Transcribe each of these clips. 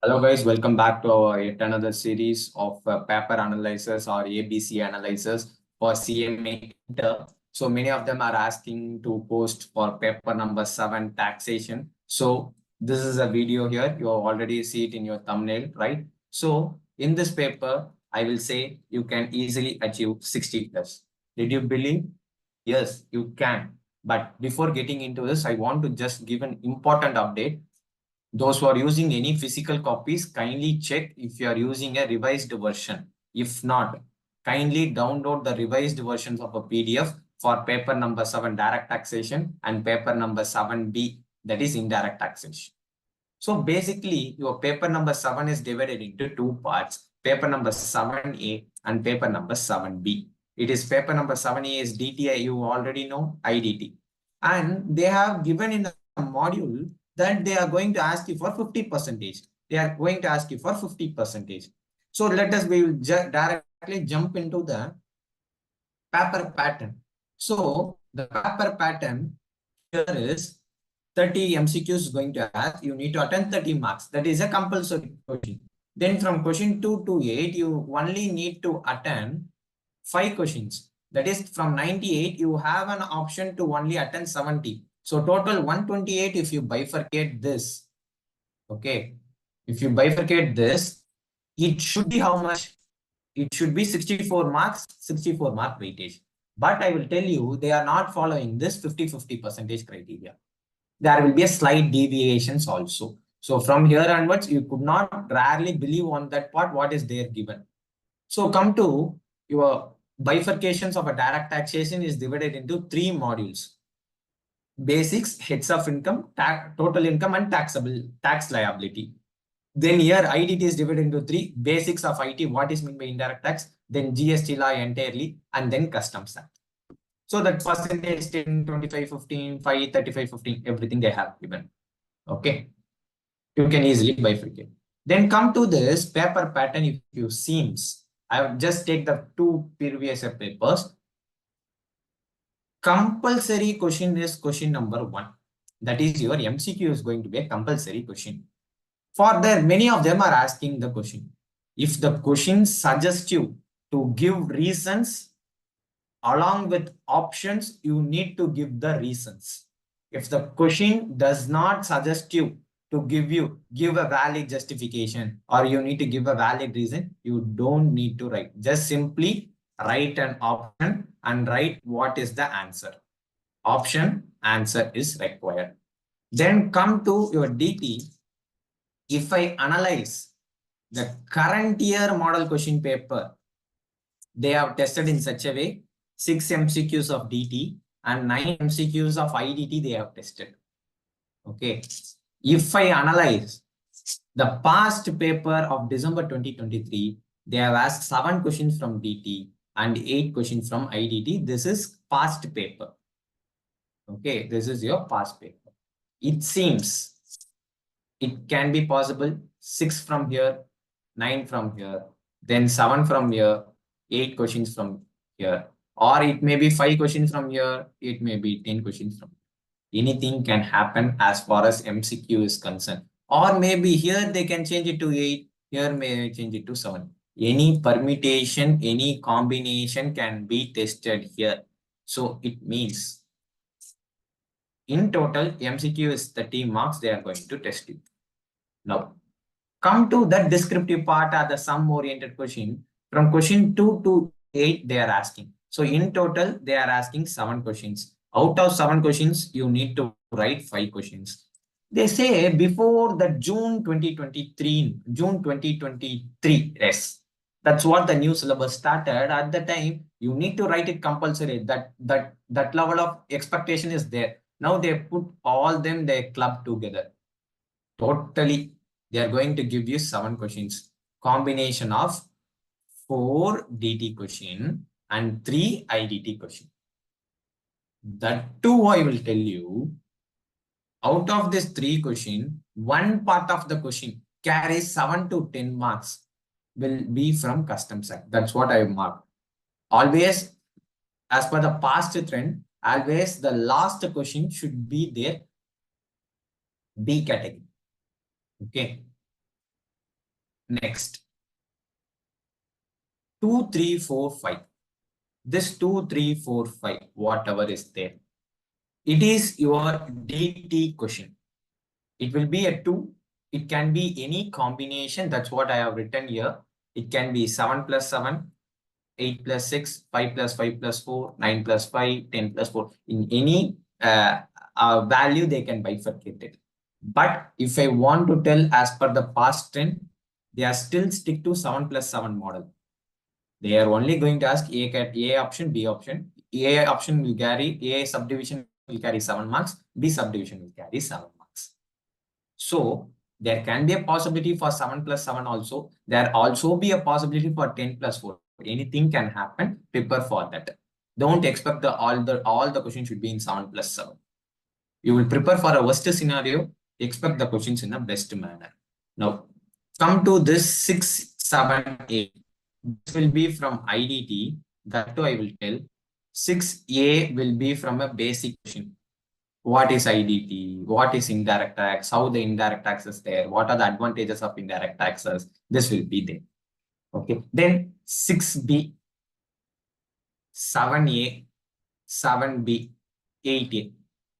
Hello guys, welcome back to our yet another series of paper analysis or ABC analysis for CMA. So many of them are asking to post for paper number 7 taxation. So this is a video here. You already see it in your thumbnail, right? So in this paper, I will say you can easily achieve 60 plus. Did you believe? Yes, you can. But before getting into this, I want to just give an important update. Those who are using any physical copies, kindly check if you are using a revised version. If not, kindly download the revised versions of a PDF for paper number 7 direct taxation and paper number 7B, that is indirect taxation. So basically, your paper number 7 is divided into two parts, paper number 7A and paper number 7B. It is paper number 7A is DTI, you already know, IDT. And they have given in the module that they are going to ask you for 50%. They are going to ask you for 50%. So let us we will directly jump into the paper pattern. So the paper pattern here is 30 MCQs going to ask, you need to attend 30 marks. That is a compulsory question. Then from question 2 to 8, you only need to attend 5 questions. That is from 98, you have an option to only attend 70. So total 128 if you bifurcate this. Okay. If you bifurcate this, it should be how much? It should be 64 marks, 64 mark weightage. But I will tell you, they are not following this 50-50% criteria. There will be a slight deviations also. So from here onwards, you could not rarely believe on that part what is there given. So come to your bifurcations of a direct taxation is divided into 3 modules. Basics, heads of income, total income and taxable tax liability. Then here IDT is divided into 3 basics of IT, what is meant by indirect tax, then GST law entirely, and then customs tax. So that percentage 10, 25, 15, 5, 35, 15, everything they have given. Okay. You can easily bifurcate. Then come to this paper pattern if you seems. I would just take the 2 previous papers. Compulsory question is question number 1. That is your MCQ is going to be a compulsory question. For that, many of them are asking the question. If the question suggests you to give reasons along with options, you need to give the reasons. If the question does not suggest you to give a valid justification or you need to give a valid reason, you don't need to write. Just simply write an option and write what is the answer. Option, answer is required. Then come to your DT. If I analyze the current year model question paper, they have tested in such a way 6 MCQs of DT and 9 MCQs of IDT they have tested. Okay. If I analyze the past paper of December 2023, they have asked 7 questions from DT and 8 questions from IDT. This is past paper. Okay, this is your past paper. It seems it can be possible 6 from here, 9 from here, then 7 from here, 8 questions from here, or it may be 5 questions from here, it may be 10 questions from here. Anything can happen as far as MCQ is concerned. Or maybe here they can change it to 8, here may change it to 7. Any permutation, any combination can be tested here. So it means in total, MCQ is 30 marks, they are going to test it. Now, come to that descriptive part or the sum-oriented question. From question 2 to 8, they are asking. So in total, they are asking 7 questions. Out of 7 questions, you need to write 5 questions. They say before the June 2023, yes. That's what the new syllabus started. At the time, you need to write it compulsory. That level of expectation is there. Now they put all them, they club together. Totally, they are going to give you 7 questions. Combination of 4 DT question and 3 IDT question. That too, I will tell you, out of this 3 question, one part of the question carries 7 to 10 marks will be from customs act. That's what I have marked. Always, as per the past trend, always the last question should be there, B category. Okay. Next, 2, 3, 4, 5. This 2, 3, 4, 5, whatever is there, it is your DT question. It will be a 2. It can be any combination. That's what I have written here. It can be 7 plus 7, 8 plus 6, 5 plus 5 plus 4, 9 plus 5, 10 plus 4. In any value, they can bifurcate it. But if I want to tell as per the past trend, they are still stick to 7 plus 7 model. They are only going to ask A option, B option. A option will carry, A subdivision will carry 7 marks, B subdivision will carry 7 marks. So there can be a possibility for 7 plus 7 also. There also be a possibility for 10 plus 4. Anything can happen. Prepare for that. Don't expect all the questions should be in 7 plus 7. You will prepare for a worst scenario. Expect the questions in a best manner. Now, come to this 6, 7, 8. This will be from IDT. That too I will tell. 6A will be from a basic question. What is IDT? What is indirect tax? How the indirect tax is there? What are the advantages of indirect taxes? This will be there. Okay. Then 6B, 7A, 7B, 8A.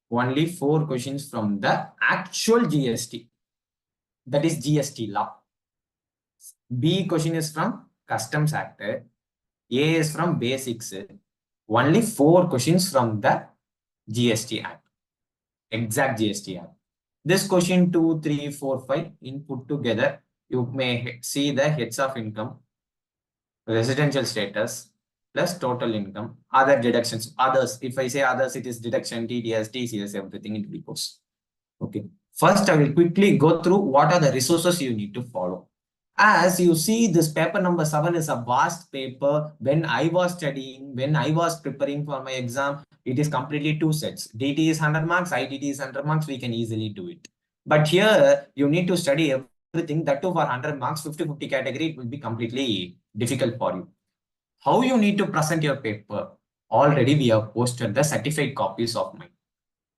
Only 4 questions from the actual GST. That is GST law. B question is from Customs Act. A is from basics. Only 4 questions from the GST Act. Exact GST Act. This question 2, 3, 4, 5 input together, you may see the heads of income, residential status, plus total income, other deductions, others. If I say others, it is deduction, TDS, TCS, everything it will goes. Okay. First, I will quickly go through what are the resources you need to follow. As you see, this paper number 7 is a vast paper. When I was studying, when I was preparing for my exam, it is completely 2 sets. DT is 100 marks, IDT is 100 marks. We can easily do it. But here, you need to study everything. That too for 100 marks, 50-50 category, it will be completely difficult for you. How you need to present your paper? Already we have posted the certified copies of mine.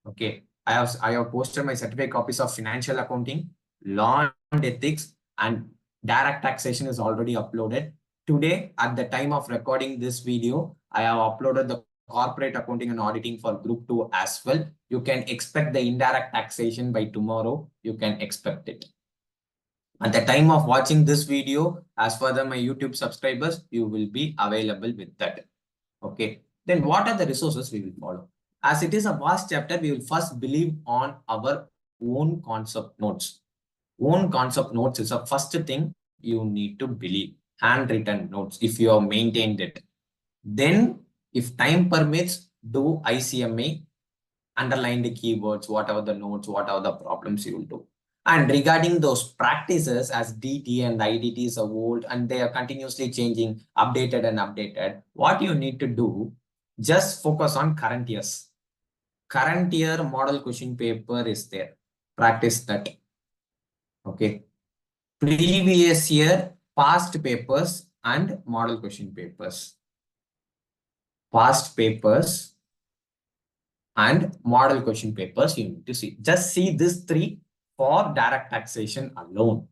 Okay. I have posted my certified copies of financial accounting, law and ethics, and direct taxation is already uploaded. Today, at the time of recording this video, I have uploaded the corporate accounting and auditing for group 2 as well. You can expect the indirect taxation by tomorrow. You can expect it. At the time of watching this video, as for my YouTube subscribers, you will be available with that. Okay. Then what are the resources we will follow? As it is a vast chapter, we will first believe on our own concept notes. Own concept notes is the first thing you need to believe. Handwritten notes, if you have maintained it. Then, if time permits, do ICMA, underline the keywords, whatever the notes, whatever the problems you will do. And regarding those practices, as DT and IDT is old and they are continuously changing, updated and updated, what you need to do, just focus on current years. Current year model question paper is there. Practice that. Okay. Previous year past papers and model question papers. Past papers and model question papers you need to see. Just see these 3 for direct taxation alone.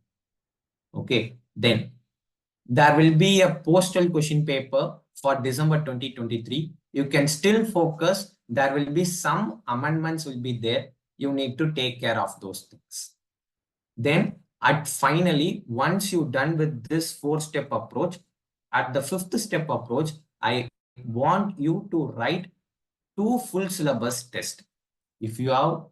Okay. Then there will be a postal question paper for December 2023. You can still focus. There will be some amendments will be there. You need to take care of those things. Then finally, once you're done with this 4-step approach, at the 5th step approach, I want you to write 2 full syllabus tests. If you have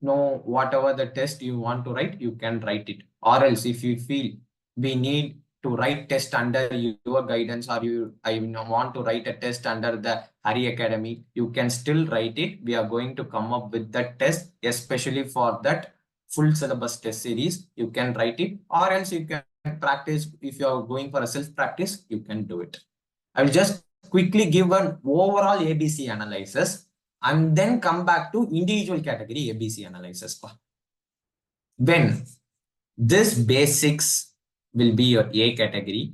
whatever the test you want to write, you can write it. Or else if you feel we need to write test under your guidance, or I want to write a test under the Hari Academy, you can still write it. We are going to come up with that test, especially for that full syllabus test series. You can write it, or else you can practice. If you are going for a self-practice, you can do it. I will just quickly give an overall ABC analysis and then come back to individual category ABC analysis. When this basics will be your A category,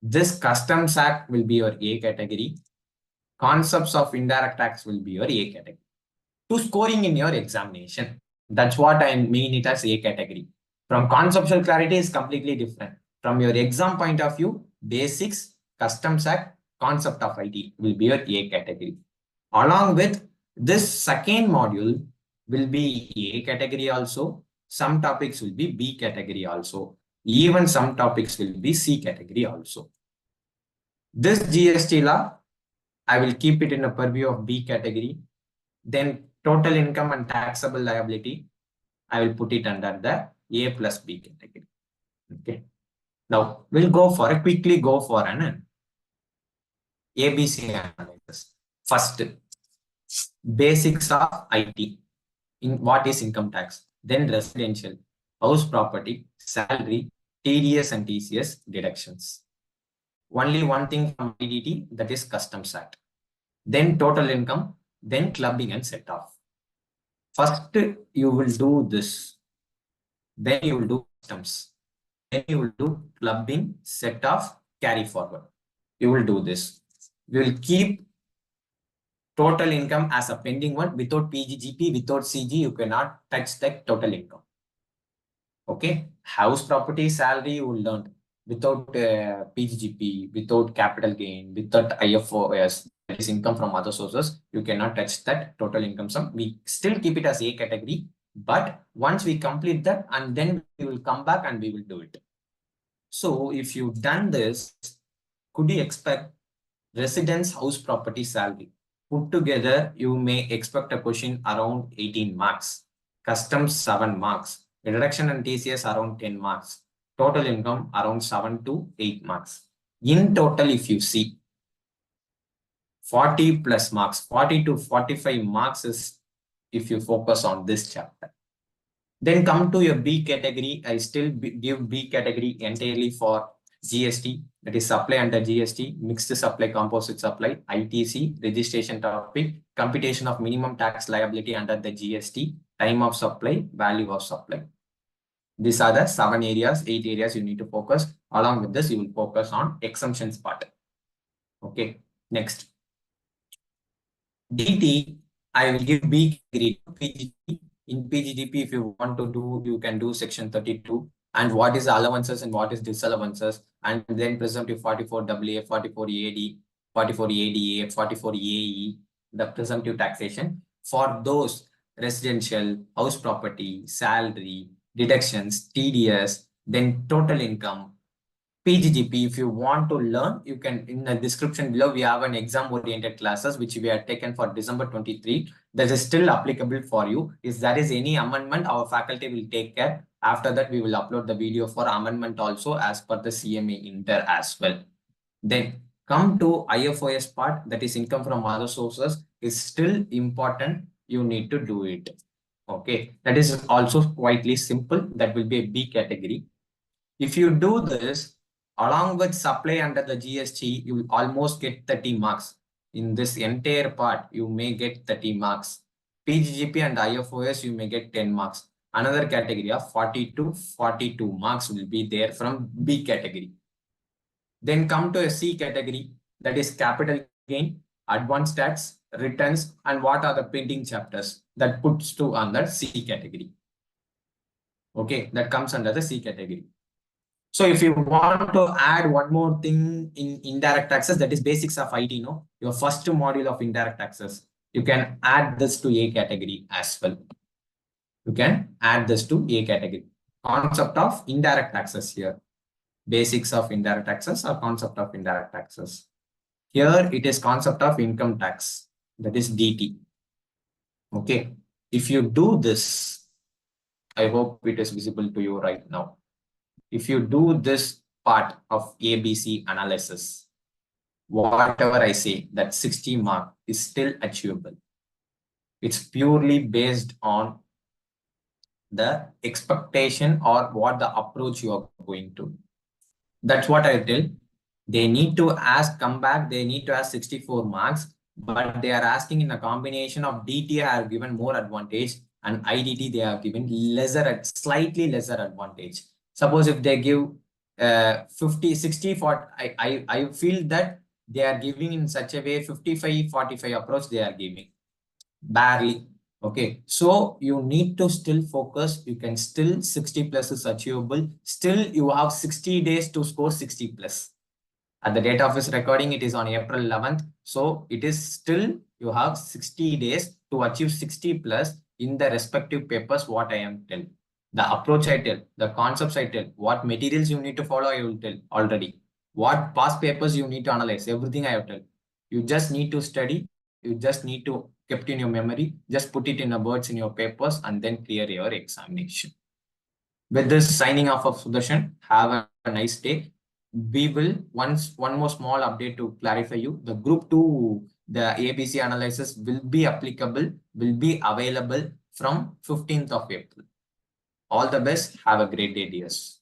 this Customs Act will be your A category, concepts of indirect tax will be your A category. To scoring in your examination, that's what I mean it as A category. From conceptual clarity is completely different. From your exam point of view, basics, customs act, concept of IT will be your A category. Along with this second module will be A category also. Some topics will be B category also. Even some topics will be C category also. This GST law, I will keep it in a purview of B category. Then total income and taxable liability, I will put it under the A plus B category. Okay. Now we'll quickly go for an ABC analysis. First, basics of IT. In what is income tax? Then residential, house property, salary, TDS and TCS deductions. Only one thing from IDT, that is customs act. Then total income, then clubbing and set off. First, you will do this. Then you will do customs. Then you will do clubbing, set off, carry forward. You will do this. We will keep total income as a pending one. Without PGGP, without CG, you cannot touch the total income. Okay. House property salary you will learn without PGGP, without capital gain, without IFOS, that is income from other sources. You cannot touch that total income sum. We still keep it as A category, but once we complete that, and then we will come back and we will do it. So if you've done this, could you expect residence house property salary? Put together, you may expect a question around 18 marks. Customs 7 marks. Reduction and TCS around 10 marks. Total income around 7 to 8 marks. In total, if you see 40 plus marks, 40 to 45 marks is if you focus on this chapter. Then come to your B category. I still give B category entirely for GST, that is supply under GST, mixed supply, composite supply, ITC, registration topic, computation of minimum tax liability under the GST, time of supply, value of supply. These are the 7 areas, 8 areas you need to focus. Along with this, you will focus on exemptions part. Okay, next. DT, I will give B category to PGP. In PGDP, if you want to do, you can do section 32 and what is allowances and what is disallowances, and then presumptive 44AA, 44AD, 44ADA, 44AE, the presumptive taxation for those residential, house property, salary, deductions, TDS, then total income, PGGP. If you want to learn, you can, in the description below, we have an exam oriented classes which we have taken for December 23. That is still applicable for you. If there is any amendment, our faculty will take care. After that, we will upload the video for amendment also as per the CMA Inter as well. Then come to IFOS part, that is income from other sources, is still important. You need to do it. Okay, that is also quietly simple. That will be a B category. If you do this, along with supply under the GST, you will almost get 30 marks. In this entire part, you may get 30 marks. PGGP and IFOS, you may get 10 marks. Another category of 40 to 42 marks will be there from B category. Then come to a C category, that is capital gain, advanced tax, returns, and what are the pending chapters that puts to under C category. Okay, that comes under the C category. So if you want to add one more thing in indirect taxes, that is basics of IT, your first module of indirect taxes, you can add this to A category as well. You can add this to A category. Concept of indirect taxes here. Basics of indirect taxes or concept of indirect taxes. Here it is concept of income tax, that is DT. Okay. If you do this, I hope it is visible to you right now. If you do this part of ABC analysis, whatever I say, that 60 mark is still achievable. It's purely based on the expectation or what the approach you are going to. That's what I tell. They need to ask, come back, they need to ask 64 marks, but they are asking in a combination of DT have given more advantage and IDT they have given slightly lesser advantage. Suppose if they give 50, 60, 40, I feel that they are giving in such a way 55, 45 approach they are giving. Barely. Okay, so you need to still focus. You can still 60 plus is achievable. Still, you have 60 days to score 60 plus. At the date of this recording, it is on April 11th. So it is still, you have 60 days to achieve 60 plus in the respective papers, what I am telling. The approach I tell, the concepts I tell, what materials you need to follow, I will tell already. What past papers you need to analyze, everything I have told. You just need to study. You just need to kept in your memory. Just put it in the words in your papers and then clear your examination. With this signing off of Sudarshan, have a nice day. We will one more small update to clarify you. The group 2, the ABC analysis will be applicable, will be available from 15th of April. All the best. Have a great day, dears.